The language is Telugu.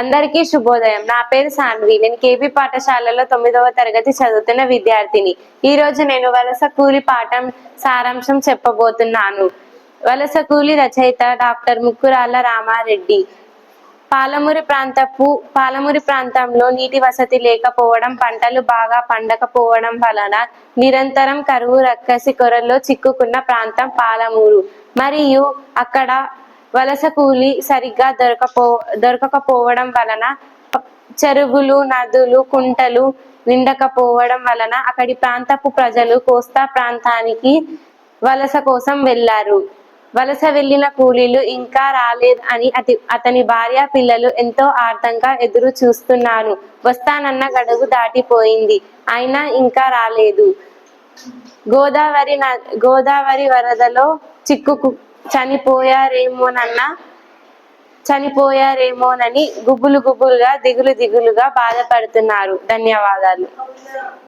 అందరికీ శుభోదయం. నా పేరు సాన్వి. నేను కేబీ పాఠశాలలో 9వ తరగతి చదువుతున్న విద్యార్థిని. ఈ రోజు నేను వలస కూలి పాఠం సారాంశం చెప్పబోతున్నాను. వలస కూలి రచయిత డాక్టర్ ముక్కురాళ్ళ రామారెడ్డి. పాలమూరి ప్రాంతంలో నీటి వసతి లేకపోవడం, పంటలు బాగా పండకపోవడం వలన నిరంతరం కరువు రక్కసి కొరల్లో చిక్కుకున్న ప్రాంతం పాలమూరు. మరియు అక్కడ వలస కూలి సరిగ్గా దొరకకపోవడం వలన చెరువులు, నదులు, కుంటలు నిండకపోవడం వలన అక్కడి ప్రాంతపు ప్రజలు కోస్తా ప్రాంతానికి వలస కోసం వెళ్లారు. వలస వెళ్లిన కూలీలు ఇంకా రాలేదు అని అతని భార్య, పిల్లలు ఎంతో ఆర్తంగా ఎదురు చూస్తున్నారు. వస్తానన్న గడువు దాటిపోయింది, అయినా ఇంకా రాలేదు. గోదావరి వరదలో చనిపోయారేమోనని గుబులుగా దిగులుగా బాధపడుతున్నారు. ధన్యవాదాలు.